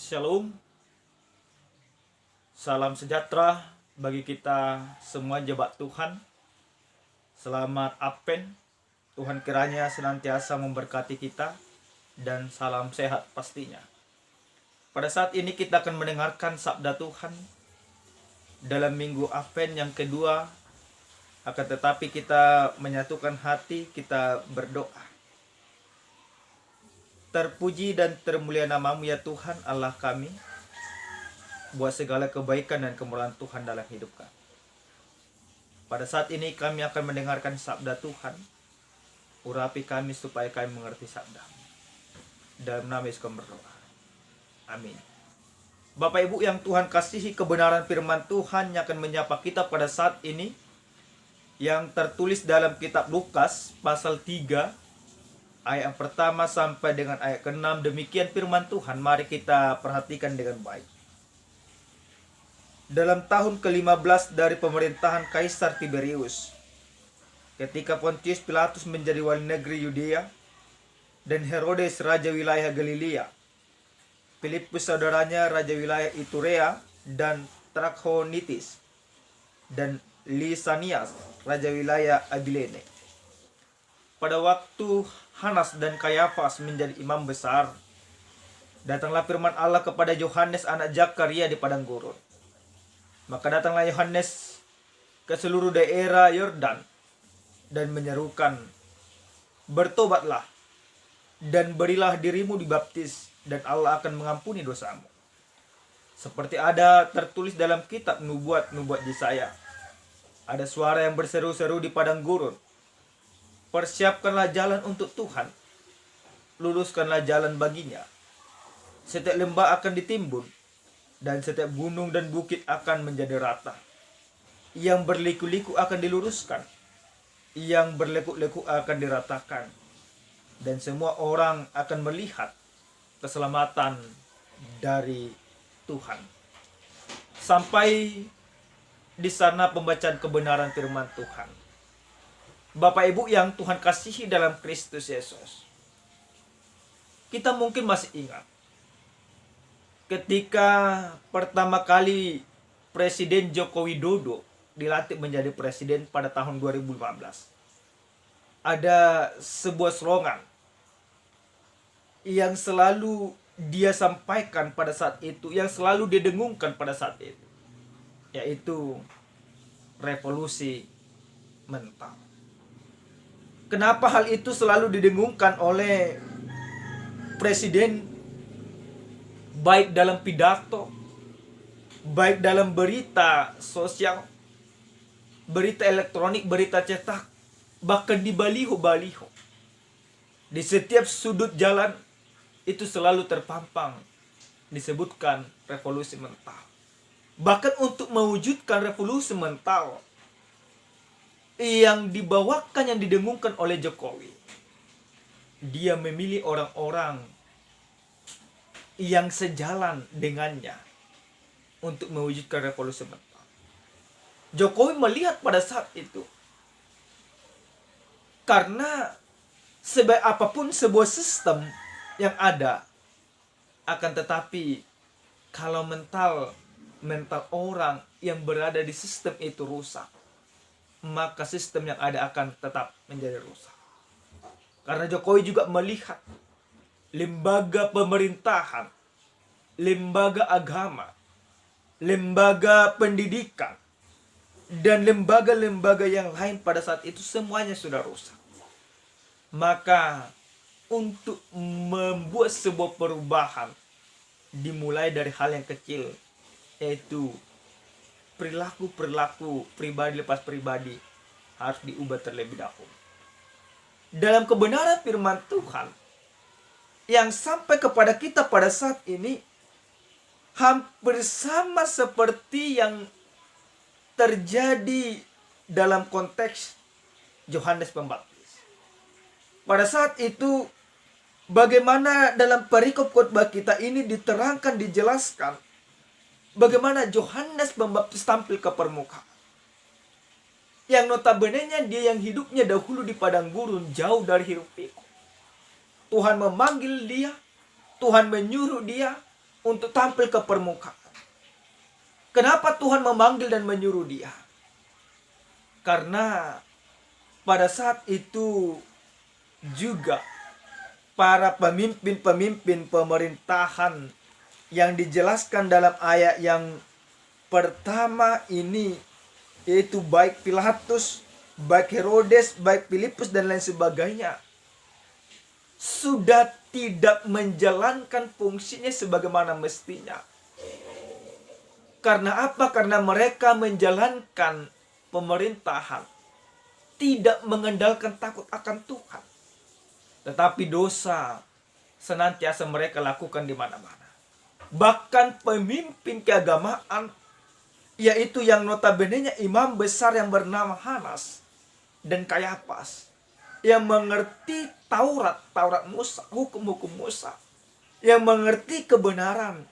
Shalom, salam sejahtera bagi kita semua jemaat Tuhan. Selamat Advent, Tuhan kiranya senantiasa memberkati kita dan salam sehat pastinya. Pada saat ini kita akan mendengarkan sabda Tuhan dalam minggu Advent yang kedua. Akan tetapi kita menyatukan hati, kita berdoa. Terpuji dan termulia namamu ya Tuhan Allah kami, buat segala kebaikan dan kemuliaan Tuhan dalam hidup kami. Pada saat ini kami akan mendengarkan sabda Tuhan. Urapi kami supaya kami mengerti sabda. Dalam nama Yesus kami berdoa. Amin. Bapak Ibu yang Tuhan kasihi, kebenaran firman Tuhan yang akan menyapa kita pada saat ini, yang tertulis dalam kitab Lukas pasal 3 ayat yang pertama sampai dengan ayat ke-6. Demikian firman Tuhan, mari kita perhatikan dengan baik. Dalam tahun ke-15 dari pemerintahan Kaisar Tiberius, ketika Pontius Pilatus menjadi wali negeri Yudea dan Herodes raja wilayah Galilea, Filipus saudaranya raja wilayah Iturea dan Trakhonitis, dan Lisanias raja wilayah Abilene. Pada waktu Hanas dan Kayafas menjadi imam besar, datanglah firman Allah kepada Yohanes anak Zakaria di padang gurun. Maka datanglah Yohanes ke seluruh daerah Yordan dan menyerukan, "Bertobatlah dan berilah dirimu dibaptis, dan Allah akan mengampuni dosamu." Seperti ada tertulis dalam kitab nubuat Yesaya, ada suara yang berseru-seru di padang gurun, "Persiapkanlah jalan untuk Tuhan, luruskanlah jalan baginya. Setiap lembah akan ditimbun, dan setiap gunung dan bukit akan menjadi rata. Yang berliku-liku akan diluruskan, yang berlekuk-lekuk akan diratakan, dan semua orang akan melihat keselamatan dari Tuhan." Sampai di sana pembacaan kebenaran firman Tuhan. Bapak Ibu yang Tuhan kasihi dalam Kristus Yesus, kita mungkin masih ingat ketika pertama kali Presiden Joko Widodo dilantik menjadi presiden pada tahun 2015. Ada sebuah slogan yang selalu dia sampaikan pada saat itu, yang selalu didengungkan pada saat itu, yaitu revolusi mental. Kenapa hal itu selalu didengungkan oleh presiden, baik dalam pidato, baik dalam berita sosial, berita elektronik, berita cetak, bahkan di baliho-baliho. Di setiap sudut jalan itu selalu terpampang disebutkan revolusi mental. Bahkan untuk mewujudkan revolusi mental yang dibawakan, yang didengungkan oleh Jokowi, dia memilih orang-orang yang sejalan dengannya untuk mewujudkan revolusi mental. Jokowi melihat pada saat itu, karena sebaik apapun sebuah sistem yang ada, akan tetapi kalau mental orang yang berada di sistem itu rusak, maka sistem yang ada akan tetap menjadi rusak. Karena Jokowi juga melihat lembaga pemerintahan, lembaga agama, lembaga pendidikan, dan lembaga-lembaga yang lain pada saat itu semuanya sudah rusak. Maka untuk membuat sebuah perubahan dimulai dari hal yang kecil, yaitu perilaku pribadi lepas pribadi harus diubah terlebih dahulu. Dalam kebenaran firman Tuhan yang sampai kepada kita pada saat ini, hampir sama seperti yang terjadi dalam konteks Yohanes Pembaptis. Pada saat itu, bagaimana dalam perikop khotbah kita ini diterangkan, dijelaskan bagaimana Yohanes Pembaptis tampil ke permukaan. Yang notabene-nya dia yang hidupnya dahulu di padang gurun, jauh dari hiruk pikuk. Tuhan memanggil dia, Tuhan menyuruh dia untuk tampil ke permukaan. Kenapa Tuhan memanggil dan menyuruh dia? Karena pada saat itu juga para pemimpin-pemimpin pemerintahan yang dijelaskan dalam ayat yang pertama ini, yaitu baik Pilatus, baik Herodes, baik Filipus dan lain sebagainya, sudah tidak menjalankan fungsinya sebagaimana mestinya. Karena apa? Karena mereka menjalankan pemerintahan tidak mengandalkan takut akan Tuhan, tetapi dosa senantiasa mereka lakukan di mana-mana. Bahkan pemimpin keagamaan, yaitu yang notabene-nya imam besar yang bernama Hanas dan Kayafas, yang mengerti Taurat Musa, hukum-hukum Musa, yang mengerti kebenaran,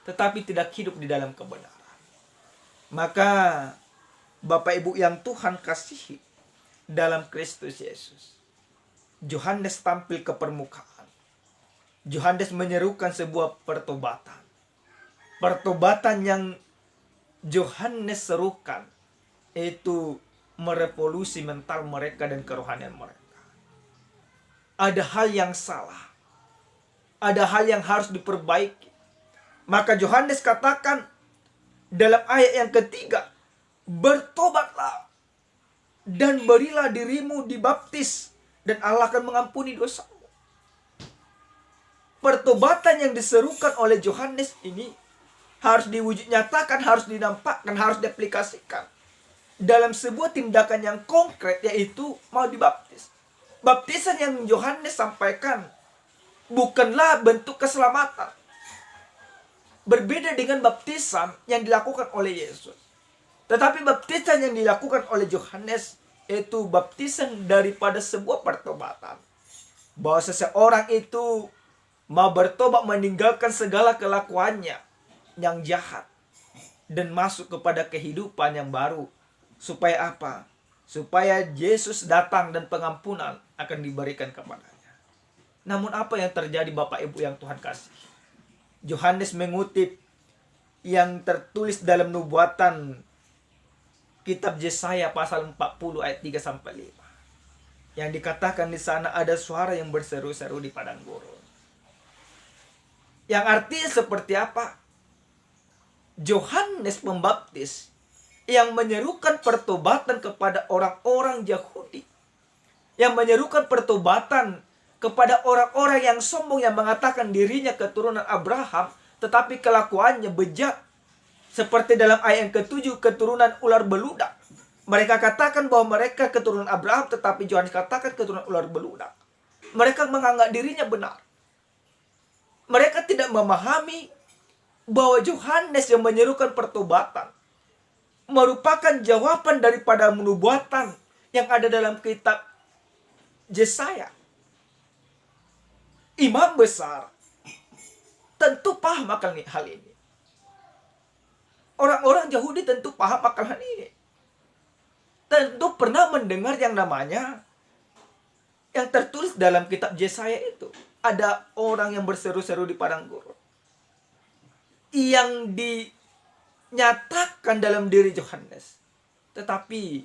tetapi tidak hidup di dalam kebenaran. Maka Bapak Ibu yang Tuhan kasihi dalam Kristus Yesus, Yohanes tampil ke permukaan. Yohanes menyerukan sebuah pertobatan. Pertobatan yang Yohanes serukan itu merevolusi mental mereka dan kerohanian mereka. Ada hal yang salah, ada hal yang harus diperbaiki. Maka Yohanes katakan dalam ayat yang ketiga, bertobatlah dan berilah dirimu dibaptis dan Allah akan mengampuni dosamu. Pertobatan yang diserukan oleh Yohanes ini harus diwujud nyatakan, harus dinampakkan, harus diaplikasikan dalam sebuah tindakan yang konkret, yaitu mau dibaptis. Baptisan yang Yohanes sampaikan bukanlah bentuk keselamatan. Berbeda dengan baptisan yang dilakukan oleh Yesus. Tetapi baptisan yang dilakukan oleh Yohanes itu baptisan daripada sebuah pertobatan. Bahwa seseorang itu mau bertobat meninggalkan segala kelakuannya yang jahat dan masuk kepada kehidupan yang baru. Supaya apa? Supaya Yesus datang dan pengampunan akan diberikan kepadanya. Namun apa yang terjadi Bapak Ibu yang Tuhan kasih? Yohanes mengutip yang tertulis dalam nubuatan kitab Yesaya pasal 40 ayat 3 sampai 5. Yang dikatakan di sana ada suara yang berseru-seru di padang gurun. Yang artinya seperti apa? Yohanes Pembaptis yang menyerukan pertobatan kepada orang-orang Yahudi, yang menyerukan pertobatan kepada orang-orang yang sombong, yang mengatakan dirinya keturunan Abraham, tetapi kelakuannya bejat. Seperti dalam ayat yang ke-7, keturunan ular beludak. Mereka katakan bahwa mereka keturunan Abraham, tetapi Yohanes katakan keturunan ular beludak. Mereka menganggap dirinya benar. Mereka tidak memahami bahwa Yohanes yang menyerukan pertobatan merupakan jawaban daripada nubuatan yang ada dalam kitab Yesaya. Imam besar tentu paham akan hal ini. Orang-orang Yahudi tentu paham akan hal ini. Tentu pernah mendengar yang namanya yang tertulis dalam kitab Yesaya itu. Ada orang yang berseru-seru di padang gurun. Yang dinyatakan dalam diri Yohanes. Tetapi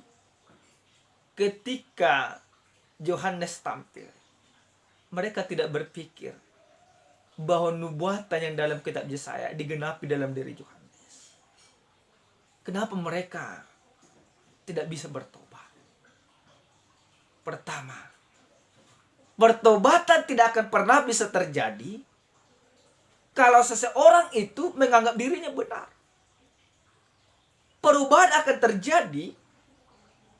ketika Yohanes tampil, mereka tidak berpikir bahwa nubuatan yang dalam kitab Yesaya digenapi dalam diri Yohanes. Kenapa mereka tidak bisa bertobat? Pertama, pertobatan tidak akan pernah bisa terjadi kalau seseorang itu menganggap dirinya benar. Perubahan akan terjadi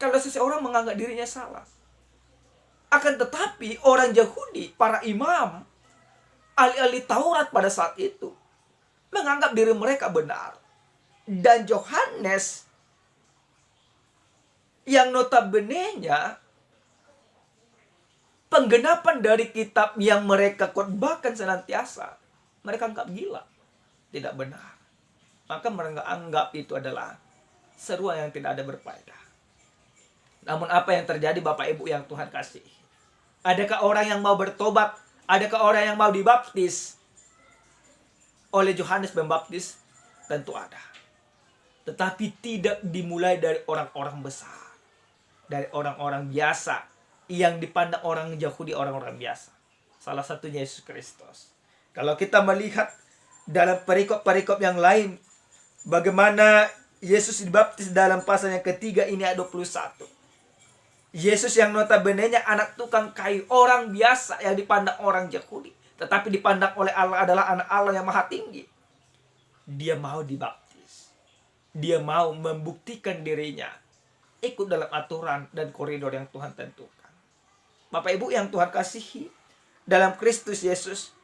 kalau seseorang menganggap dirinya salah. Akan tetapi orang Yahudi, para imam, ahli-ahli Taurat pada saat itu menganggap diri mereka benar. Dan Yohanes yang notabene-nya penggenapan dari kitab yang mereka khotbahkan senantiasa, mereka anggap gila, tidak benar. Maka mereka anggap itu adalah seruan yang tidak ada berfaedah. Namun apa yang terjadi Bapak Ibu yang Tuhan kasih? Adakah orang yang mau bertobat? Adakah orang yang mau dibaptis? oleh Yohanes Pembaptis? Tentu ada. Tetapi tidak dimulai dari orang-orang besar, dari orang-orang biasa yang dipandang orang Yahudi, orang-orang biasa. Salah satunya Yesus Kristus. Kalau kita melihat dalam perikop-perikop yang lain, bagaimana Yesus dibaptis dalam pasal yang ketiga ini ayat 21. Yesus yang notabene-nya anak tukang kayu, orang biasa yang dipandang orang Yahudi, tetapi dipandang oleh Allah adalah anak Allah yang maha tinggi. Dia mau dibaptis. Dia mau membuktikan dirinya ikut dalam aturan dan koridor yang Tuhan tentukan. Bapak Ibu yang Tuhan kasihi, dalam Kristus Yesus,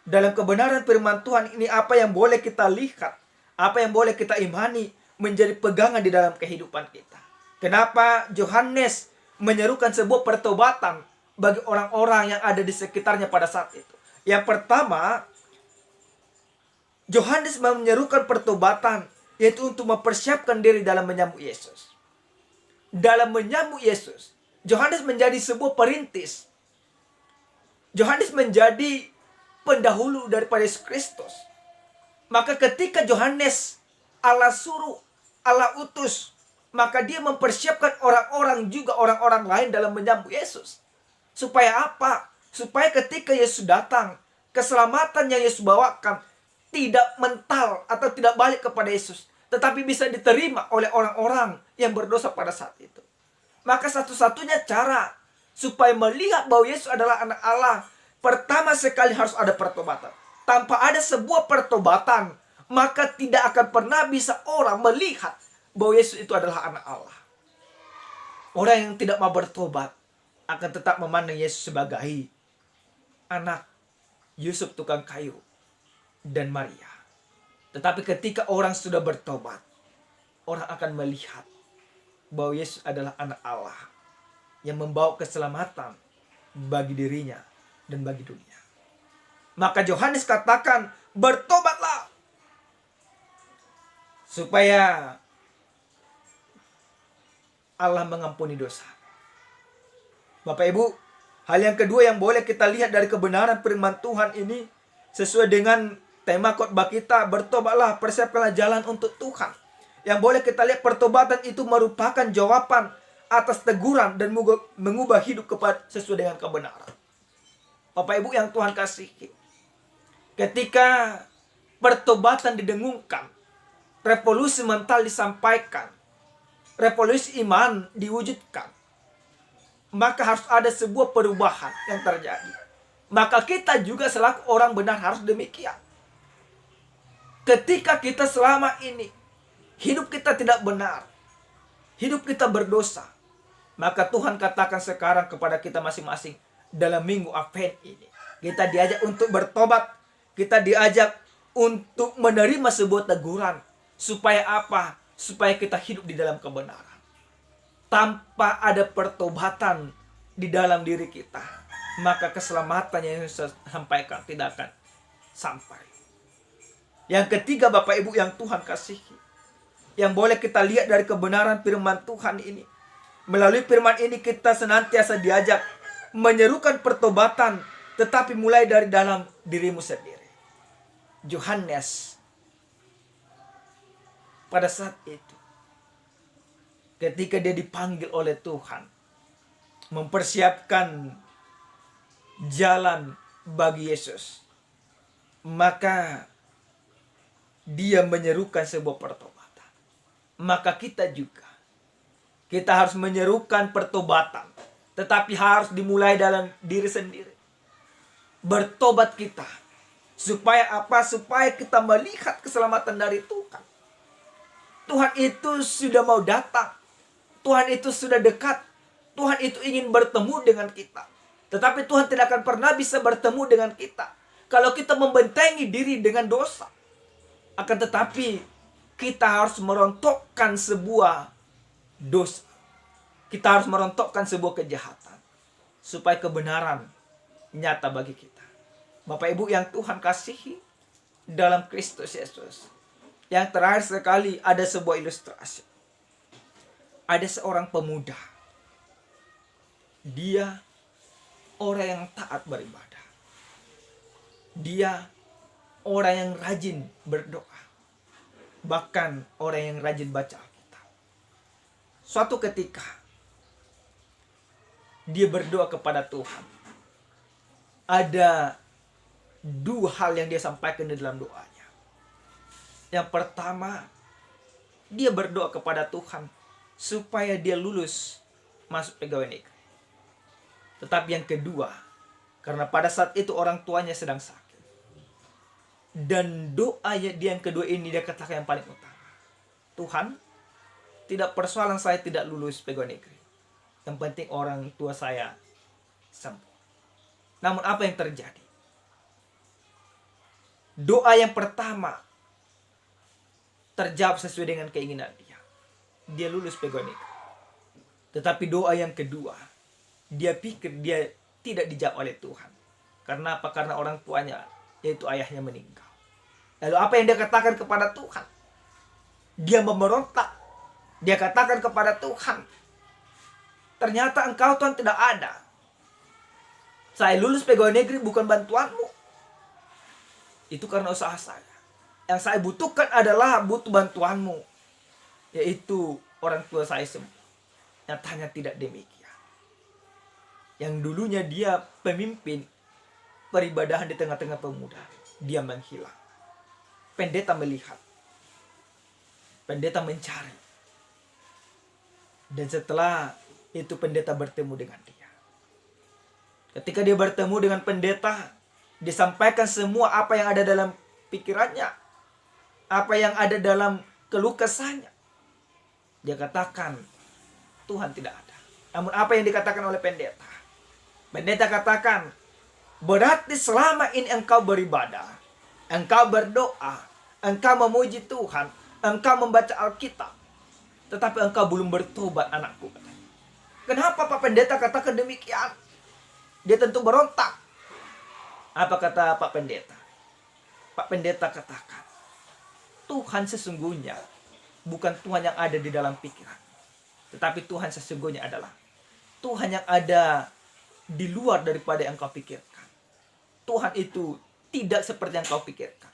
dalam kebenaran firman Tuhan ini, apa yang boleh kita lihat, apa yang boleh kita imani, menjadi pegangan di dalam kehidupan kita. Kenapa Yohanes menyerukan sebuah pertobatan bagi orang-orang yang ada di sekitarnya pada saat itu? Yang pertama, Yohanes menyerukan pertobatan, yaitu untuk mempersiapkan diri dalam menyambut Yesus. Dalam menyambut Yesus, Yohanes menjadi sebuah perintis. Yohanes menjadi pendahulu daripada Yesus Kristus. Maka ketika Yohanes Allah suruh, Allah utus, maka dia mempersiapkan orang-orang juga, orang-orang lain dalam menyambut Yesus. Supaya apa? Supaya ketika Yesus datang, keselamatan yang Yesus bawakan tidak mental atau tidak balik kepada Yesus, tetapi bisa diterima oleh orang-orang yang berdosa pada saat itu. Maka satu-satunya cara supaya melihat bahwa Yesus adalah anak Allah, pertama sekali harus ada pertobatan. Tanpa ada sebuah pertobatan, maka tidak akan pernah bisa orang melihat bahwa Yesus itu adalah anak Allah. Orang yang tidak mau bertobat akan tetap memandang Yesus sebagai anak Yusuf tukang kayu dan Maria. Tetapi ketika orang sudah bertobat, orang akan melihat bahwa Yesus adalah anak Allah yang membawa keselamatan bagi dirinya dan bagi dunia. Maka Yohanes katakan, bertobatlah supaya Allah mengampuni dosa. Bapak Ibu, hal yang kedua yang boleh kita lihat dari kebenaran firman Tuhan ini, sesuai dengan tema khotbah kita, bertobatlah, persiapkanlah jalan untuk Tuhan. Yang boleh kita lihat, pertobatan itu merupakan jawaban atas teguran dan mengubah hidup kepada sesuai dengan kebenaran. Bapak Ibu yang Tuhan kasihi, ketika pertobatan didengungkan, revolusi mental disampaikan, revolusi iman diwujudkan, maka harus ada sebuah perubahan yang terjadi. Maka kita juga selaku orang benar harus demikian. Ketika kita selama ini hidup kita tidak benar, hidup kita berdosa, maka Tuhan katakan sekarang kepada kita masing-masing dalam minggu Advent ini, kita diajak untuk bertobat, kita diajak untuk menerima sebuah teguran. Supaya apa? Supaya kita hidup di dalam kebenaran. Tanpa ada pertobatan di dalam diri kita, maka keselamatan yang saya sampaikan tidak akan sampai. Yang ketiga, Bapak Ibu yang Tuhan kasihi, yang boleh kita lihat dari kebenaran firman Tuhan ini, melalui firman ini kita senantiasa diajak menyerukan pertobatan, tetapi mulai dari dalam dirimu sendiri. Yohanes pada saat itu, ketika dia dipanggil oleh Tuhan, mempersiapkan jalan bagi Yesus, maka dia menyerukan sebuah pertobatan. Maka kita juga, kita harus menyerukan pertobatan, tetapi harus dimulai dalam diri sendiri. Bertobat kita, supaya apa? Supaya kita melihat keselamatan dari Tuhan. Tuhan itu sudah mau datang, Tuhan itu sudah dekat, Tuhan itu ingin bertemu dengan kita. Tetapi Tuhan tidak akan pernah bisa bertemu dengan kita kalau kita membentengi diri dengan dosa. Akan tetapi kita harus merontokkan sebuah dosa, kita harus merontokkan sebuah kejahatan, supaya kebenaran nyata bagi kita. Bapak Ibu yang Tuhan kasihi dalam Kristus Yesus, yang terakhir sekali ada sebuah ilustrasi. Ada seorang pemuda, dia orang yang taat beribadah, dia orang yang rajin berdoa. Bahkan orang yang rajin baca Alkitab. Suatu ketika dia berdoa kepada Tuhan. Ada dua hal yang dia sampaikan di dalam doanya. Yang pertama, dia berdoa kepada Tuhan supaya dia lulus masuk pegawai negeri. Tetapi yang kedua, karena pada saat itu orang tuanya sedang sakit. Dan doa dia yang kedua ini dia katakan yang paling utama. Tuhan, tidak persoalan saya tidak lulus pegawai negeri. Yang penting orang tua saya sembuh. Namun apa yang terjadi? Doa yang pertama terjawab sesuai dengan keinginan dia. Dia lulus pegawai negeri. Tetapi doa yang kedua, dia pikir dia tidak dijawab oleh Tuhan. Karena apa? Karena orang tuanya, yaitu ayahnya, meninggal. Lalu apa yang dia katakan kepada Tuhan? Dia memberontak. Dia katakan kepada Tuhan, ternyata engkau Tuhan tidak ada. Saya lulus pegawai negeri bukan bantuanmu. Itu karena usaha saya. Yang saya butuhkan adalah butuh bantuanmu, yaitu orang tua saya sembuh. Nyatanya tidak demikian. Yang dulunya dia pemimpin peribadahan di tengah-tengah pemuda, dia menghilang. Pendeta melihat. Pendeta mencari. Dan setelah itu pendeta bertemu dengan dia. Ketika dia bertemu dengan pendeta, disampaikan semua apa yang ada dalam pikirannya. Apa yang ada dalam keluh kesahnya. Dia katakan, Tuhan tidak ada. Namun apa yang dikatakan oleh pendeta? Pendeta katakan, berarti selama ini engkau beribadah, engkau berdoa, engkau memuji Tuhan, engkau membaca Alkitab, tetapi engkau belum bertobat, anakku. Kenapa Pak Pendeta katakan demikian? Dia tentu berontak. Apa kata Pak Pendeta? Pak Pendeta katakan, Tuhan sesungguhnya bukan Tuhan yang ada di dalam pikiran. Tetapi Tuhan sesungguhnya adalah Tuhan yang ada di luar daripada yang kau pikirkan. Tuhan itu tidak seperti yang kau pikirkan.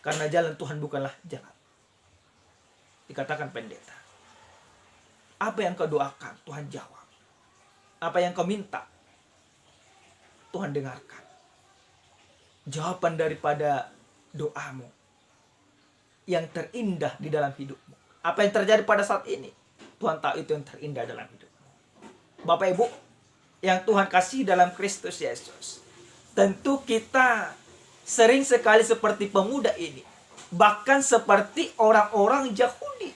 Karena jalan Tuhan bukanlah jalan. Dikatakan pendeta. Apa yang kau doakan, Tuhan jawab. Apa yang kau minta, Tuhan dengarkan. Jawaban daripada doamu yang terindah di dalam hidupmu. Apa yang terjadi pada saat ini, Tuhan tahu itu yang terindah dalam hidupmu. Bapak Ibu, yang Tuhan kasih dalam Kristus Yesus. Tentu kita sering sekali seperti pemuda ini. Bahkan seperti orang-orang Yahudi.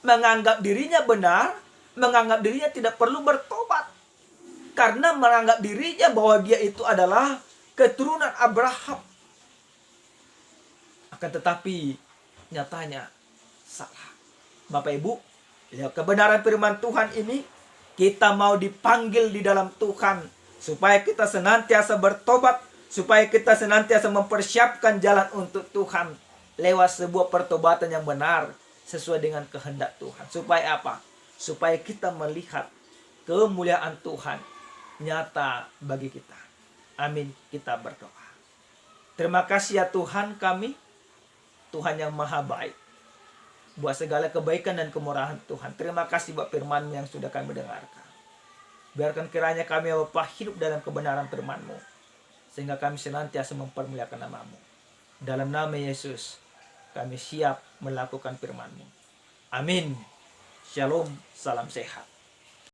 Menganggap dirinya benar, menganggap dirinya tidak perlu bertobat. Karena menganggap dirinya bahwa dia itu adalah keturunan Abraham. Akan tetapi nyatanya salah. Bapak Ibu, ya, kebenaran firman Tuhan ini kita mau dipanggil di dalam Tuhan supaya kita senantiasa bertobat, supaya kita senantiasa mempersiapkan jalan untuk Tuhan lewat sebuah pertobatan yang benar sesuai dengan kehendak Tuhan. Supaya apa? Supaya kita melihat kemuliaan Tuhan nyata bagi kita. Amin. Kita berdoa. Terima kasih ya Tuhan kami, Tuhan yang maha baik, buat segala kebaikan dan kemurahan Tuhan. Terima kasih buat firman-Mu yang sudah kami dengarkan. Biarkan kiranya kami ya Bapa hidup dalam kebenaran firman-Mu, sehingga kami senantiasa mempermuliakan nama-Mu. Dalam nama Yesus, kami siap melakukan firman-Mu. Amin. Shalom, salam sehat.